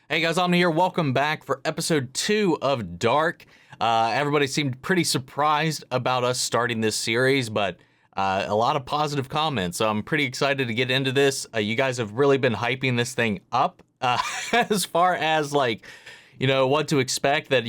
Hey guys, I'm here. Welcome back for episode 2 of Dark. Everybody seemed pretty surprised about us starting this series, but a lot of positive comments. So I'm pretty excited to get into this. You guys have really been hyping this thing up as far as what to expect. That,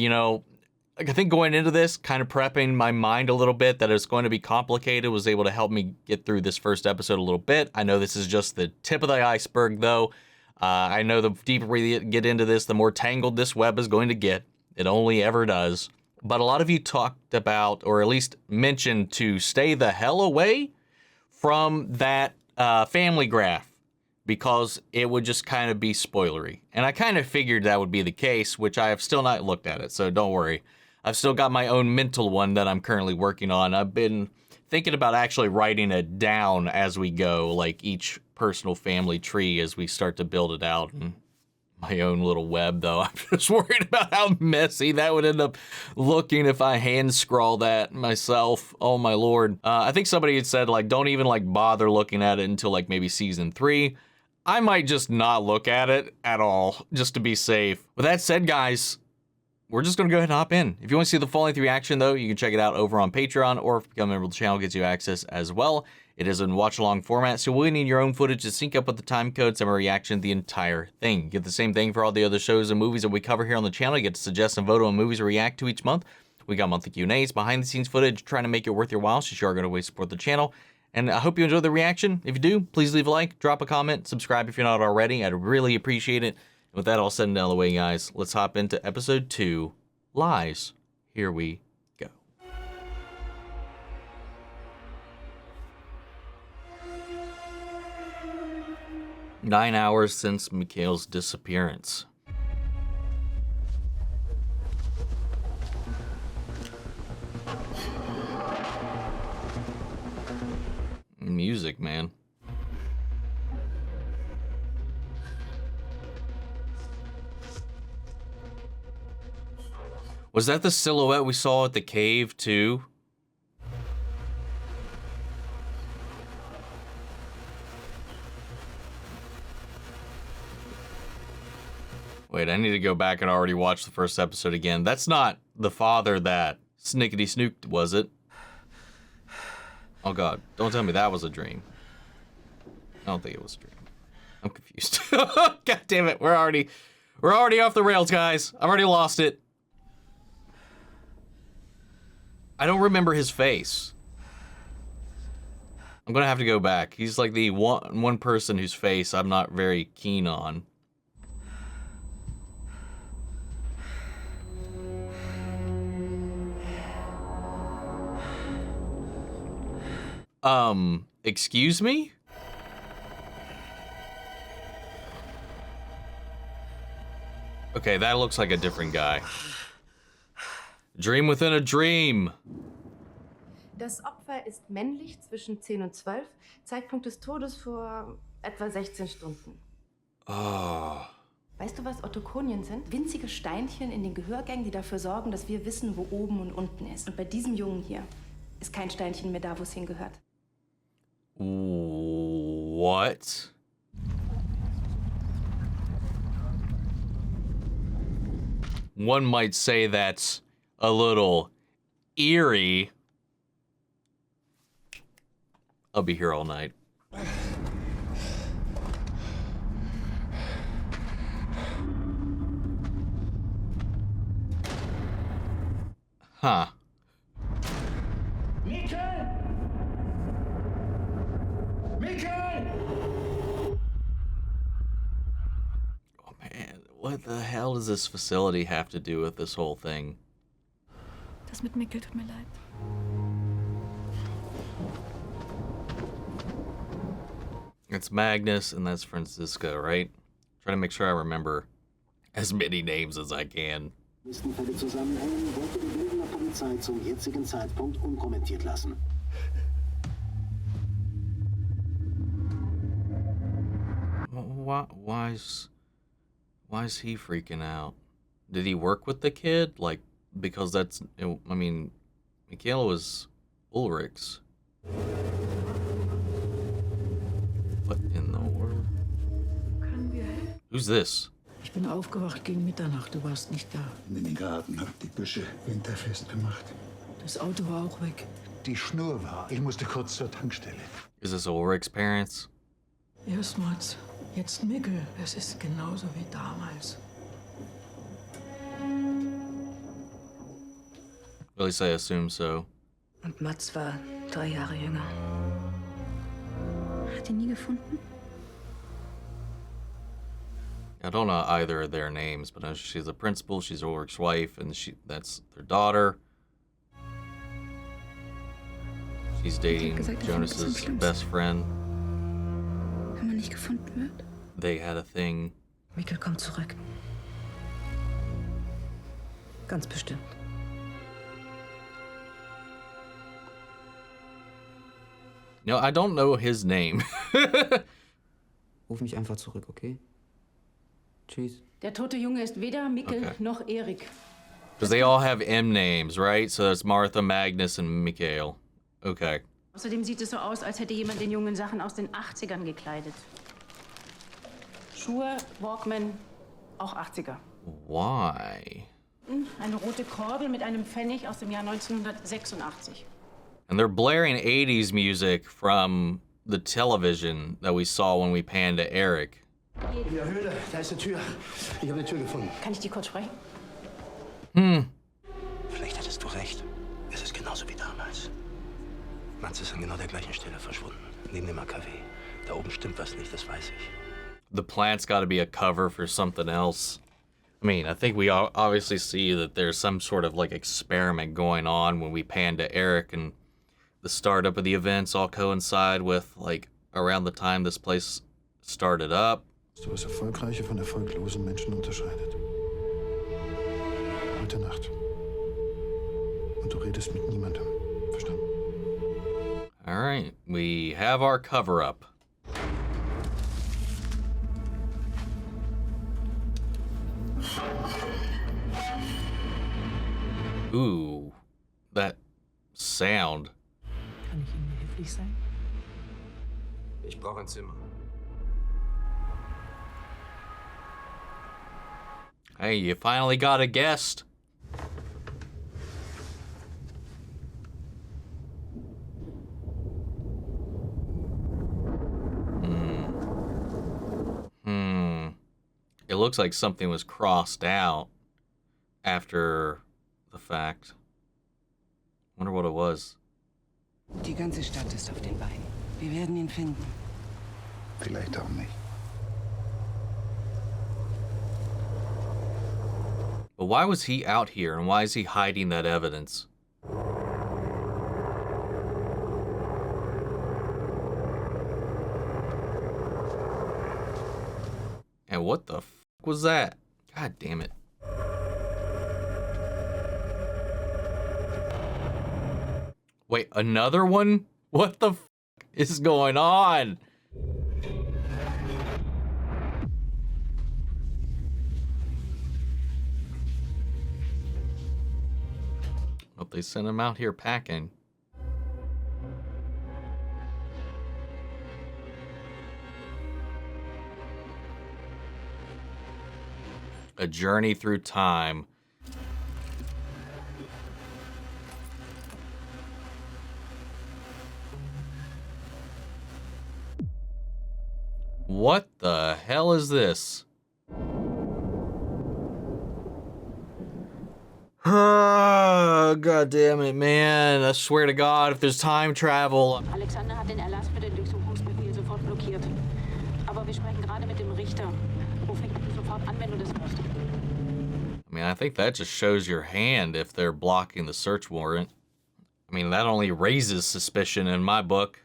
I think going into this, kind of prepping my mind a little bit that it's going to be complicated, was able to help me get through this first episode a little bit. I know this is just the tip of the iceberg, though. I know the deeper we get into this, the more tangled this web is going to get. It only ever does. But a lot of you talked about, or at least mentioned, to stay the hell away from that family graph, because it would just kind of be spoilery. And I kind of figured that would be the case, which I have still not looked at it, so don't worry. I've still got my own mental one that I'm currently working on. I've been thinking about actually writing it down as we go, like each personal family tree as we start to build it out. And my own little web, though, I'm just worried about how messy that would end up looking if I hand scrawl that myself. Oh my lord. I think somebody had said, don't even bother looking at it until maybe season 3. I might just not look at it at all, just to be safe. With that said, guys, we're just going to go ahead and hop in. If you want to see the full-length reaction, though, you can check it out over on Patreon, or if you become a member of the channel, it gets you access as well. It is in watch-along format, so we'll need your own footage to sync up with the time codes and reaction to the entire thing. You get the same thing for all the other shows and movies that we cover here on the channel. You get to suggest and vote on movies we react to each month. We got monthly Q&As, behind-the-scenes footage, trying to make it worth your while, so you are going to always support the channel. And I hope you enjoy the reaction. If you do, please leave a like, drop a comment, subscribe if you're not already. I'd really appreciate it. And with that all said and done the way, guys, let's hop into episode 2, Lies. Here we go. Nine hours since Mikkel's disappearance. Music, man. Was that the silhouette we saw at the cave, too? Wait, I need to go back and already watch the first episode again. That's not the father that snickety snooked, was it? Oh god, don't tell me that was a dream. I don't think it was a dream. I'm confused. God damn it, we're already off the rails, guys. I've already lost it. I don't remember his face. I'm gonna have to go back. He's like the one person whose face I'm not very keen on. Excuse me? Okay, that looks like a different guy. Dream within a dream. Das Opfer ist männlich, zwischen 10 und 12. Zeitpunkt des Todes vor etwa 16 Stunden. Oh. Weißt du, was Ottokonien sind? Winzige Steinchen in den Gehörgängen, die dafür sorgen, dass wir wissen, wo oben und unten ist. Und bei diesem Jungen hier ist kein Steinchen mehr da, wo es hingehört. What? One might say that's a little eerie. I'll be here all night. Huh. Mikkel! Mikkel! Oh man, what the hell does this facility have to do with this whole thing? Das mit Mikkel tut mir leid. It's Magnus and that's Francisco, right? Trying to make sure I remember as many names as I can. Fälle zusammenhängen, wollte die Lügener Polizei zum jetzigen Zeitpunkt unkommentiert lassen. Why is he freaking out? Did he work with the kid? Because that's, I mean, Mikkel was Ulrich's. What in the world? Who's this? Ich bin aufgewacht gegen Mitternacht, du warst nicht da. In den Garten, hab die Büsche winterfest gemacht. Das Auto war auch weg. Die Schnur war. Ich musste kurz zur Tankstelle. Is this Ulrich's parents? Erstmals, jetzt Mikkel. Es ist genauso wie damals. At least I assume so. Und Mats war 3 Jahre jünger. Hat ihn nie gefunden? I don't know either of their names, but she's a principal, she's Ulrich's wife, and that's their daughter. She's dating Jonas's best friend. Wenn man nicht gefunden wird? They had a thing. Mikkel kommt zurück. Ganz bestimmt. No, I don't know his name. Ruf mich einfach zurück, okay? Tschüss. Der tote Junge ist weder Mikkel noch Erik. Because they all have M names, right? So it's Martha, Magnus, and Mikkel. Okay. Außerdem sieht es so aus, als hätte jemand den Jungen Sachen aus den 80ern gekleidet. Schuhe, Walkman, auch 80er. Why? Eine rote Kordel mit einem Pfennig aus dem Jahr 1986. And they're blaring 80s music from the television that we saw when we panned to Eric. In der Höhle, da ist eine Tür. Ich habe eine Tür gefunden. Kann ich die kurz sprechen? Vielleicht hattest du recht. Es ist genauso wie damals. Mats ist an genau der gleichen Stelle verschwunden. Neben dem AKW. Da oben stimmt was nicht, das weiß ich. The plant's got to be a cover for something else. I mean, I think we obviously see that there's some sort of like experiment going on when we pan to Eric, and the startup of the events all coincide with like around the time this place started up. So was erfolgreiche von erfolglosen Menschen unterscheidet. Heute Nacht. Und du redest mit niemandem. Verstanden? All right, we have our cover up. Ooh, that sound. Kann ich Ihnen behilflich sein? Ich brauche ein Zimmer. Hey, you finally got a guest. It looks like something was crossed out after the fact. Wonder what it was. Die ganze Stadt ist auf den Beinen. Wir werden ihn finden. Vielleicht auch nicht. But why was he out here, and why is he hiding that evidence? And what the f was that? God damn it. Wait, another one? What the f is going on? Well, they sent him out here packing. A journey through time. What the hell is this? God damn it, man. I swear to God, if there's time travel. Alexander hat den Erlass für den Durchsuchungsbefehl sofort blockiert. Aber wir sprechen gerade mit dem Richter. Ruf ihn sofort an, wenn du das hörst. I mean, I think that just shows your hand if they're blocking the search warrant. I mean, that only raises suspicion in my book.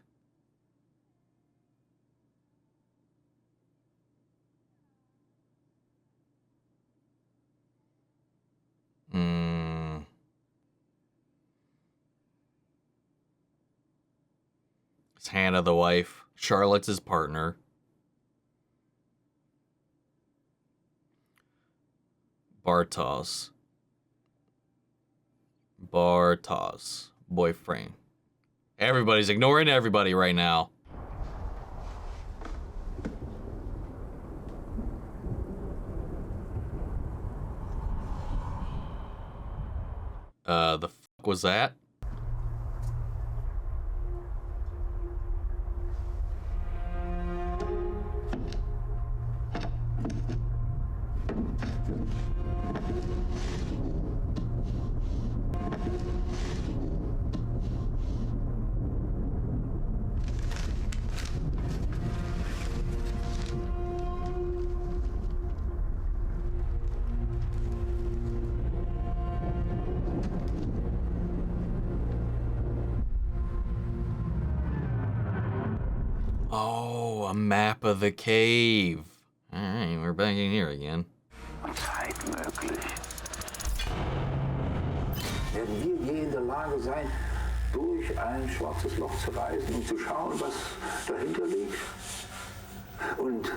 It's Hannah, the wife. Charlotte's his partner. Bartos, boyfriend. Everybody's ignoring everybody right now. The fuck was that? Oh, a map of the cave. All right, we're back in here again. Zeitmöglich. Werden wir je in der Lage sein, durch ein schwarzes Loch zu reisen und zu schauen, was dahinter liegt? Und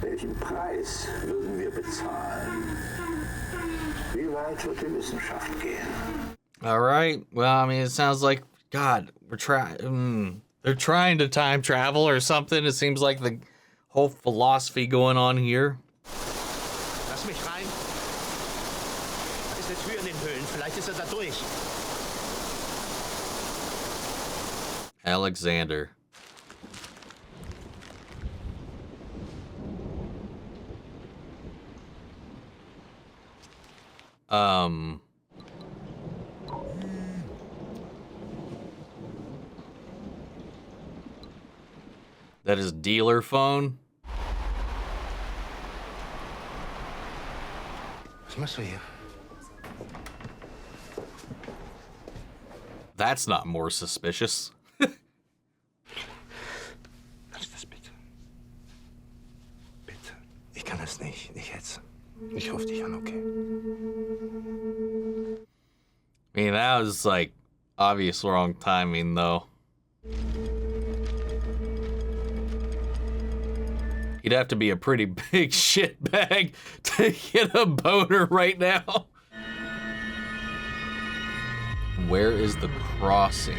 welchen Preis würden wir bezahlen? Wie weit wird die Wissenschaft gehen? All right. Well, I mean, it sounds like, God, we're trying. They're trying to time travel or something. It seems like the whole philosophy going on here. Lass mich rein. Da ist eine Tür in den Höhlen. Vielleicht ist er da durch. Alexander. That is dealer phone. Was machst du hier? That's not more suspicious. Lass das bitte. Bitte. Ich kann es nicht. Nicht jetzt. Ich rufe dich an, okay? I mean, that was like obvious wrong timing, though. He'd have to be a pretty big shitbag to get a boner right now. Where is the crossing?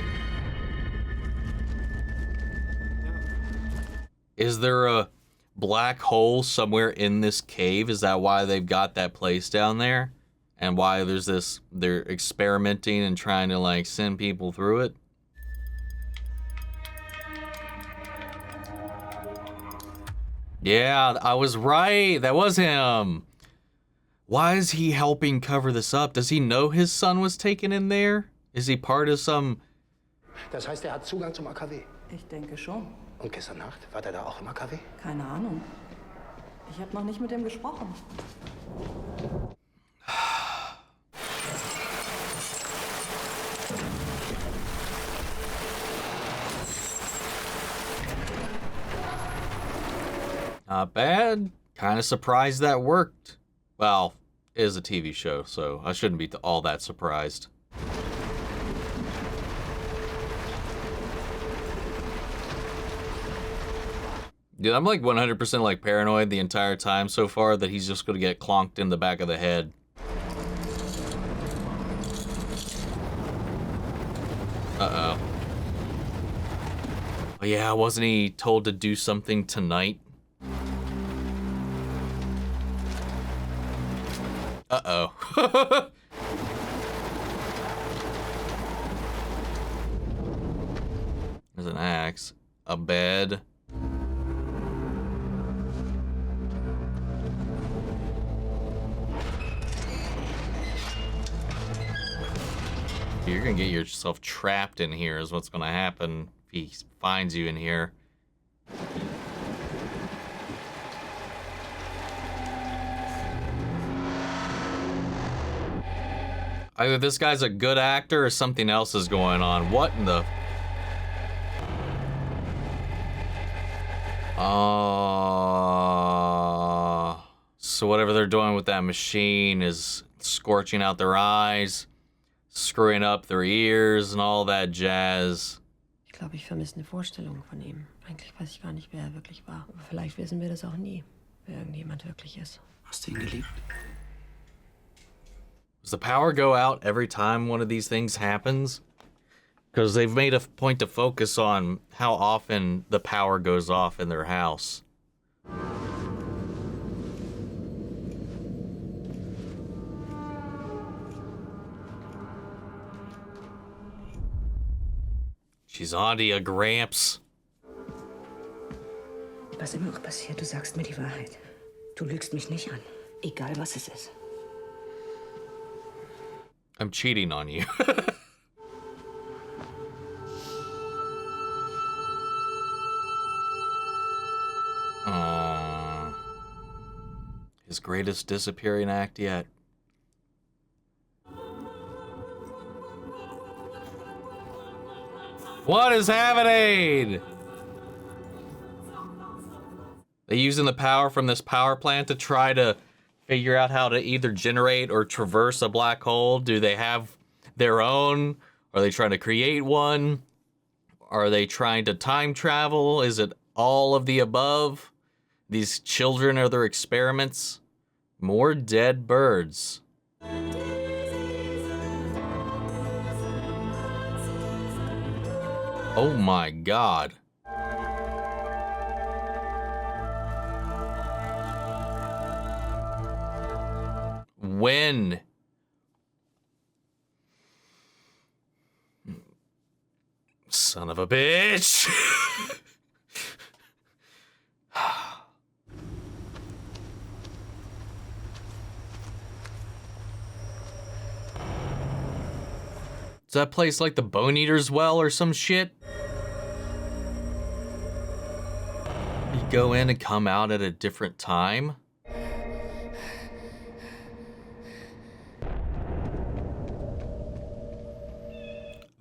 Is there a black hole somewhere in this cave? Is that why they've got that place down there? And why there's this, they're experimenting and trying to like send people through it? Yeah, I was right. That was him. Why is he helping cover this up? Does he know his son was taken in there? Is he part of some... Das heißt, hat Zugang zum AKW. Ich denke schon. Und gestern Nacht war der da auch im AKW? Keine Ahnung. Ich habe noch nicht mit ihm gesprochen. Not bad. Kind of surprised that worked. Well, it is a TV show, so I shouldn't be all that surprised. Dude, I'm like 100% like paranoid the entire time so far that he's just gonna get clonked in the back of the head. Uh-oh. Oh yeah, wasn't he told to do something tonight? Uh-oh. There's an axe, a bed. You're gonna get yourself trapped in here is what's gonna happen if he finds you in here. Either this guy's a good actor or something else is going on. What in the... So whatever they're doing with that machine is scorching out their eyes, screwing up their ears and all that jazz. Ich glaube, ich vermisse eine Vorstellung von ihm. Eigentlich weiß ich gar nicht, wer er wirklich war. Aber vielleicht wissen wir das auch nie, wer irgendjemand wirklich ist. Hast du ihn geliebt? Does the power go out every time one of these things happens? Because they've made a point to focus on how often the power goes off in their house. She's on to you, Gramps. Was immer auch passiert, du sagst mir die Wahrheit. Du lügst mich nicht an. Egal was es ist. I'm cheating on you. Aww. His greatest disappearing act yet. What is happening? They using the power from this power plant to try to figure out how to either generate or traverse a black hole. Do they have their own? Are they trying to create one? Are they trying to time travel? Is it all of the above? These children are their experiments. More dead birds. Oh my God. When? Son of a bitch. Is that place like the Bone Eater's Well or some shit? You go in and come out at a different time?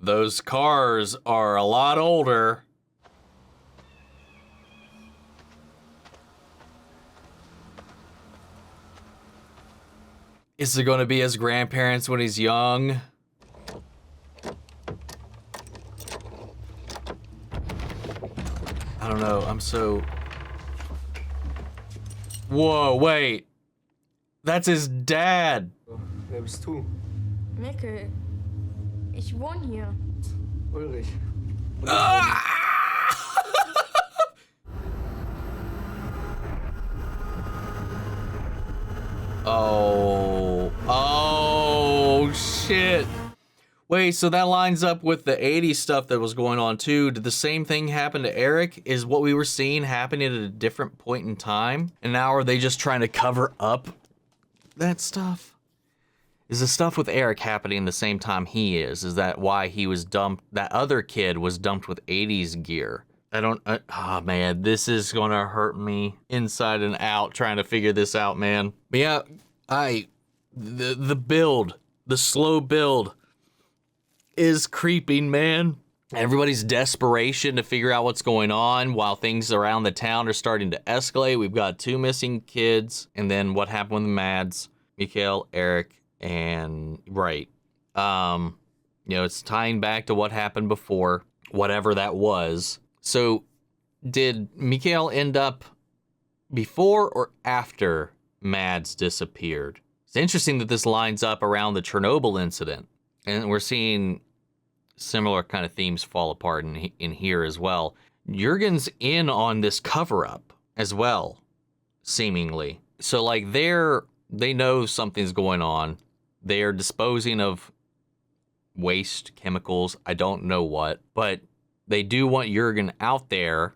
Those cars are a lot older. Is it going to be his grandparents when he's young? I don't know, I'm so... Whoa, wait. That's his dad. Wer bist du? Mikkel, ich wohne hier. Ulrich. Oh, shit. Wait, so that lines up with the 80s stuff that was going on too. Did the same thing happen to Eric? Is what we were seeing happening at a different point in time? And now are they just trying to cover up that stuff? Is the stuff with Eric happening the same time he is? Is that why he was dumped? That other kid was dumped with 80s gear. Oh man, this is gonna hurt me inside and out trying to figure this out, man. But yeah, the build, the slow build is creeping, man. Everybody's desperation to figure out what's going on while things around the town are starting to escalate. We've got 2 missing kids, and then what happened with the Mads, Mikkel, Eric, and right. It's tying back to what happened before, whatever that was. So, did Mikkel end up before or after Mads disappeared? It's interesting that this lines up around the Chernobyl incident, and we're seeing similar kind of themes fall apart in here as well. Jurgen's in on this cover-up as well, seemingly. So, like, they know something's going on. They are disposing of waste, chemicals, I don't know what, but they do want Jurgen out there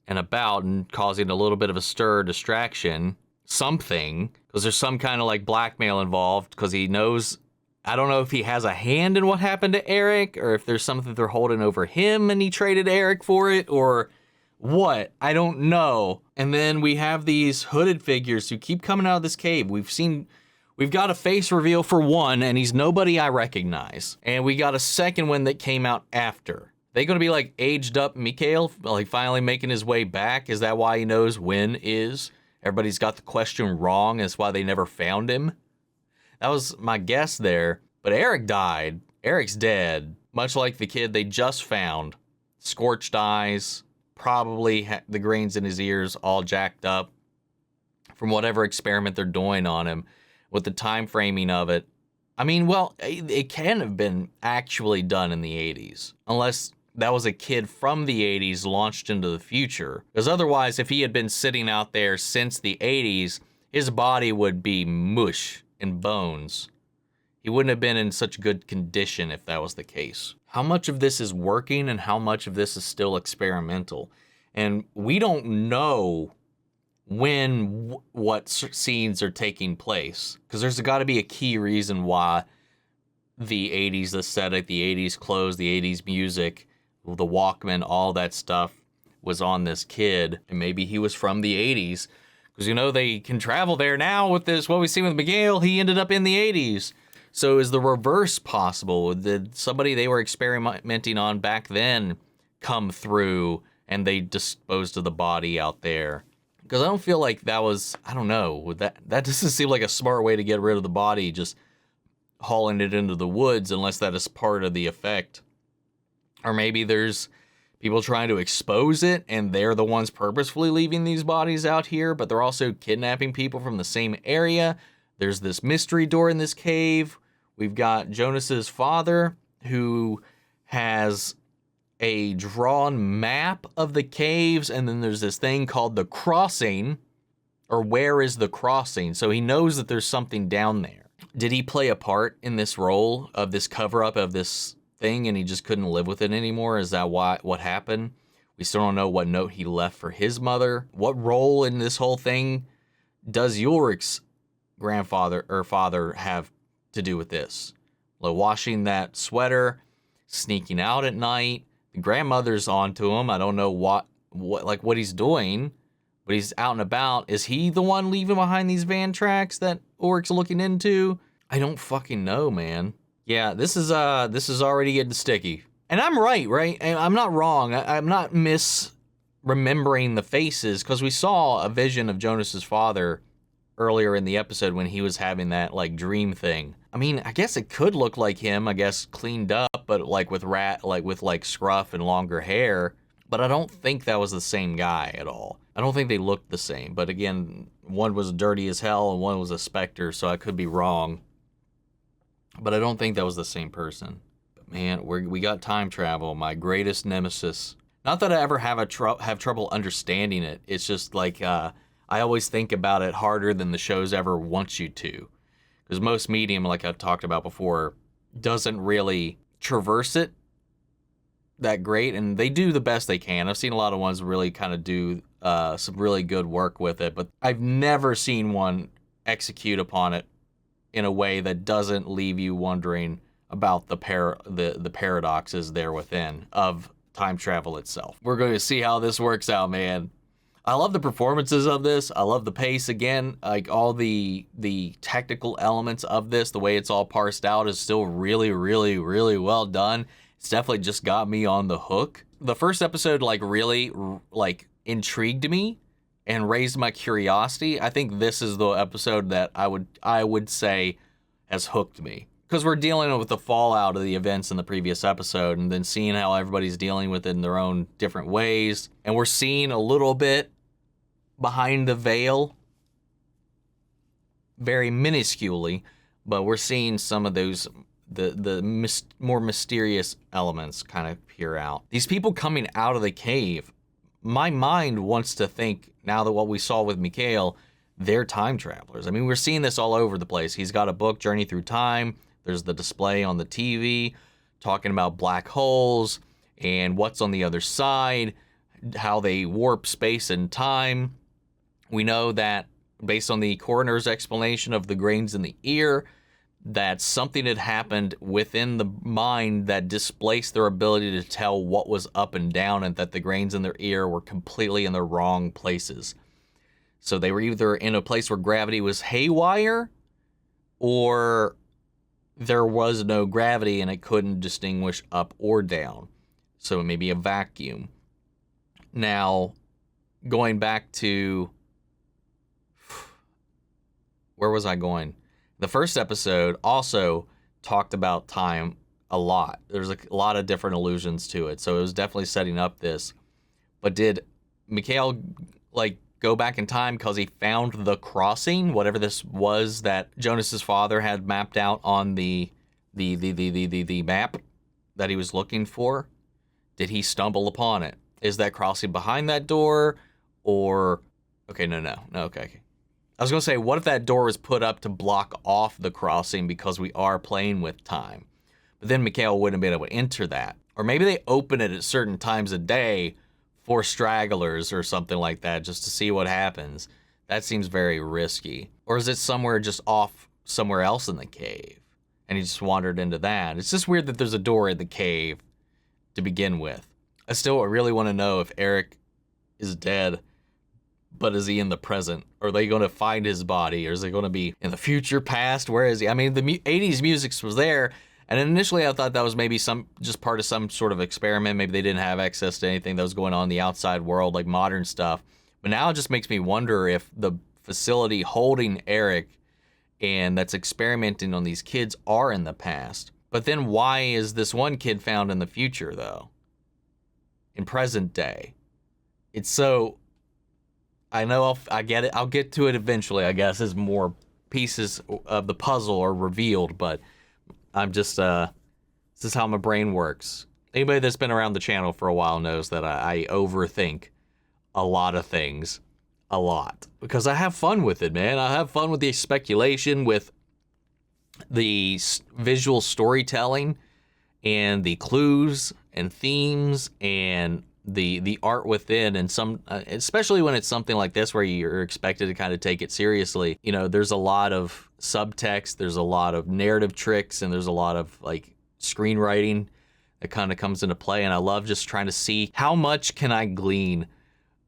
and about and causing a little bit of a stir, distraction, something, because there's some kind of like blackmail involved, because he knows, I don't know if he has a hand in what happened to Eric, or if there's something they're holding over him and he traded Eric for it, or what, I don't know. And then we have these hooded figures who keep coming out of this cave. We've got a face reveal for one, and he's nobody I recognize. And we got a second one that came out after. They gonna be like aged up Mikkel, like finally making his way back? Is that why he knows when is? Everybody's got the question wrong. That's why they never found him. That was my guess there. But Eric died. Eric's dead. Much like the kid they just found. Scorched eyes. Probably the grains in his ears all jacked up. From whatever experiment they're doing on him. With the time framing of it. I mean, well, it can have been actually done in the 80s. Unless that was a kid from the 80s launched into the future. Because otherwise, if he had been sitting out there since the 80s, his body would be mush and bones. He wouldn't have been in such good condition if that was the case. How much of this is working and how much of this is still experimental? And we don't know when what scenes are taking place, because there's got to be a key reason why the 80s aesthetic, the 80s clothes, the 80s music, the Walkman, all that stuff was on this kid. And maybe he was from the 80s, because, you know, they can travel there now with this, what we see with Mikkel, he ended up in the 80s. So is the reverse possible? Did somebody they were experimenting on back then come through and they disposed of the body out there? Because I don't feel like that was, I don't know, that doesn't seem like a smart way to get rid of the body, just hauling it into the woods, unless that is part of the effect. Or maybe there's people trying to expose it and they're the ones purposefully leaving these bodies out here, but they're also kidnapping people from the same area. There's this mystery door in this cave. We've got Jonas's father, who has a drawn map of the caves, and then there's this thing called the crossing, or where is the crossing? So he knows that there's something down there. Did he play a part in this role of this cover-up of this thing and he just couldn't live with it anymore? Is that what happened? We still don't know what note he left for his mother. What role in this whole thing does Ulrich's grandfather or father have to do with this? Like washing that sweater, sneaking out at night. The grandmother's onto him. I don't know what he's doing, but he's out and about. Is he the one leaving behind these van tracks that Ulrich's looking into? I don't fucking know, man. Yeah, this is already getting sticky. And I'm right? And I'm not wrong. I'm not misremembering the faces, because we saw a vision of Jonas's father earlier in the episode when he was having that like dream thing. I mean, I guess it could look like him, I guess cleaned up, but like with scruff and longer hair. But I don't think that was the same guy at all. I don't think they looked the same. But again, one was dirty as hell and one was a specter, so I could be wrong. But I don't think that was the same person. But man, we got time travel, my greatest nemesis. Not that I ever have trouble understanding it. It's just like I always think about it harder than the shows ever want you to. Because most medium, like I've talked about before, doesn't really traverse it that great, and they do the best they can. I've seen a lot of ones really kind of do some really good work with it, but I've never seen one execute upon it in a way that doesn't leave you wondering about the paradoxes there within of time travel itself. We're going to see how this works out, man. I love the performances of this. I love the pace again. Like all the technical elements of this, the way it's all parsed out is still really, really, really well done. It's definitely just got me on the hook. The first episode really intrigued me and raised my curiosity. I think this is the episode that I would say has hooked me, because we're dealing with the fallout of the events in the previous episode and then seeing how everybody's dealing with it in their own different ways. And we're seeing a little bit behind the veil, very minusculely, but we're seeing some of those, more mysterious elements kind of peer out. These people coming out of the cave, my mind wants to think, now that what we saw with Mikkel, they're time travelers. I mean, we're seeing this all over the place. He's got a book, Journey Through Time. There's the display on the TV talking about black holes and what's on the other side, how they warp space and time. We know that based on the coroner's explanation of the grains in the ear, that something had happened within the mind that displaced their ability to tell what was up and down, and that the grains in their ear were completely in the wrong places. So they were either in a place where gravity was haywire, or there was no gravity and it couldn't distinguish up or down. So maybe a vacuum. Now, going back to... where was I going? The first episode also talked about time a lot. There's a lot of different allusions to it, so it was definitely setting up this. But did Mikkel go back in time because he found the crossing, whatever this was that Jonas's father had mapped out on the map that he was looking for? Did he stumble upon it? Is that crossing behind that door, or okay, no, okay. I was going to say, what if that door was put up to block off the crossing because we are playing with time? But then Mikkel wouldn't have been able to enter that. Or maybe they open it at certain times of day for stragglers or something like that, just to see what happens. That seems very risky. Or is it somewhere just off somewhere else in the cave? And he just wandered into that. It's just weird that there's a door in the cave to begin with. I still really want to know if Eric is dead, but is he in the present? Or are they going to find his body? Or is it going to be in the future, past? Where is he? I mean, the 80s music was there. And initially I thought that was maybe just part of some sort of experiment. Maybe they didn't have access to anything that was going on in the outside world, like modern stuff. But now it just makes me wonder if the facility holding Eric and that's experimenting on these kids are in the past. But then why is this one kid found in the future, though? In present day. It's so... I know I get it. I'll get to it eventually, I guess, as more pieces of the puzzle are revealed. But I'm just... this is how my brain works. Anybody that's been around the channel for a while knows that I overthink a lot of things. A lot. Because I have fun with it, man. I have fun with the speculation, with the visual storytelling, and the clues and themes, and the art within, and some, especially when it's something like this where you're expected to kind of take it seriously. You know, there's a lot of subtext, there's a lot of narrative tricks, and there's a lot of like screenwriting that kind of comes into play. And I love just trying to see how much can I glean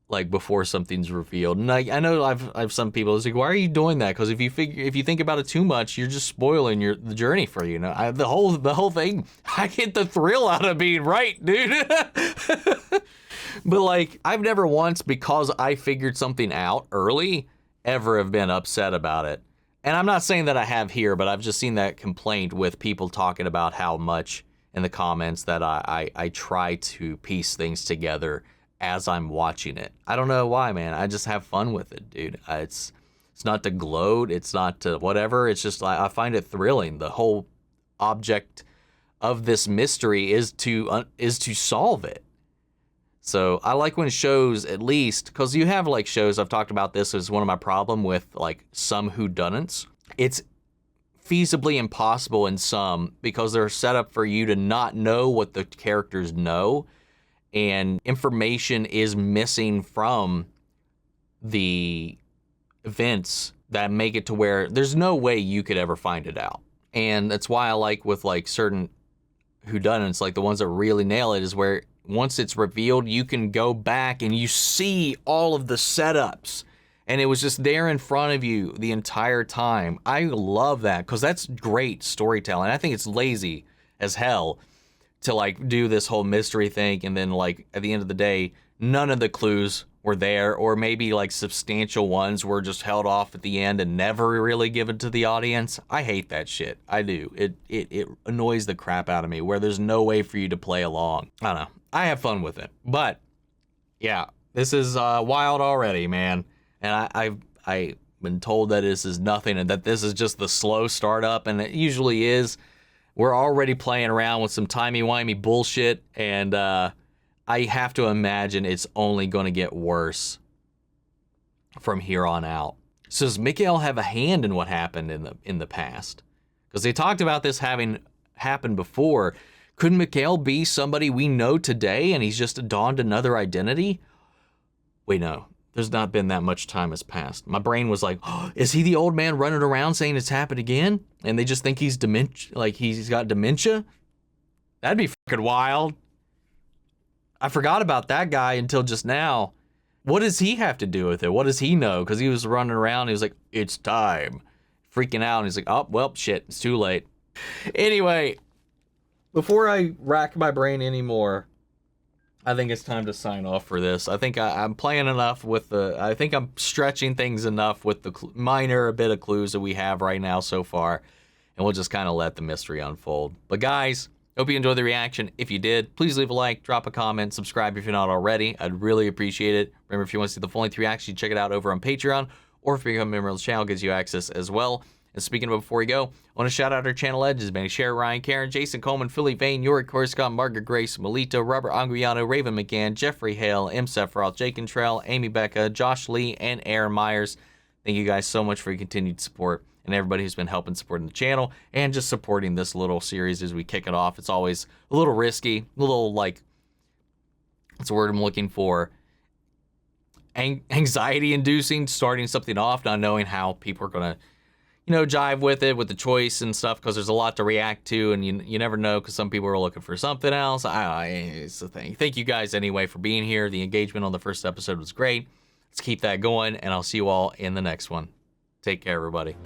like before something's revealed. And I know I've some people it's like, why are you doing that? Because if you think about it too much, you're just spoiling the journey for you. You know, the whole thing. I get the thrill out of being right, dude. But like, I've never once, because I figured something out early, ever have been upset about it. And I'm not saying that I have here, but I've just seen that complaint with people talking about how much in the comments that I try to piece things together as I'm watching it. I don't know why, man. I just have fun with it, dude. It's not to gloat. It's not to whatever. It's just I find it thrilling. The whole object of this mystery is to solve it. So I like when shows, at least, because you have like shows, I've talked about this as one of my problem with like some whodunits. It's feasibly impossible in some because they're set up for you to not know what the characters know. And information is missing from the events that make it to where there's no way you could ever find it out. And that's why I like with like certain whodunits, like the ones that really nail it, is where once it's revealed, you can go back and you see all of the setups. And it was just there in front of you the entire time. I love that because that's great storytelling. I think it's lazy as hell to like do this whole mystery thing and then like at the end of the day none of the clues were there, or maybe like substantial ones were just held off at the end and never really given to the audience. I hate that shit. I do. It annoys the crap out of me where there's no way for you to play along. I don't know. I have fun with it. But yeah, this is wild already, man. And I've been told that this is nothing and that this is just the slow startup, and it usually is. We're already playing around with some timey-wimey bullshit, and I have to imagine it's only going to get worse from here on out. So does Mikkel have a hand in what happened in the past? Because they talked about this having happened before. Could Mikkel be somebody we know today, and he's just donned another identity? Wait, no. There's not been that much time has passed. My brain was like, oh, is he the old man running around saying it's happened again? And they just think he's dementia, like he's got dementia? That'd be fucking wild. I forgot about that guy until just now. What does he have to do with it? What does he know? Because he was running around, he was like, it's time. Freaking out, and he's like, oh, well, shit, it's too late. Anyway, before I rack my brain anymore, I think it's time to sign off for this. I think I'm playing enough with I think I'm stretching things enough with the minor bit of clues that we have right now so far. And we'll just kind of let the mystery unfold. But guys, hope you enjoyed the reaction. If you did, please leave a like, drop a comment, subscribe if you're not already. I'd really appreciate it. Remember, if you want to see the full length reaction, check it out over on Patreon. Or if you become a member of the channel, it gives you access as well. And speaking of before we go, I want to shout out our channel legends, Benny Sher, Ryan, Karen, Jason Coleman, Philly Vane, Yorick Korscott, Margaret Grace, Melito, Robert Anguiano, Raven McGann, Jeffrey Hale, M. Sephiroth, Jake Cantrell, Amy Becca, Josh Lee, and Aaron Myers. Thank you guys so much for your continued support and everybody who's been helping supporting the channel and just supporting this little series as we kick it off. It's always a little risky, a little like, what's the word I'm looking for? Anxiety inducing, starting something off, not knowing how people are going to, you know, jive with it, with the choice and stuff, because there's a lot to react to, and you never know, because some people are looking for something else. It's the thing. Thank you guys anyway for being here. The engagement on the first episode was great. Let's keep that going, and I'll see you all in the next one. Take care, everybody.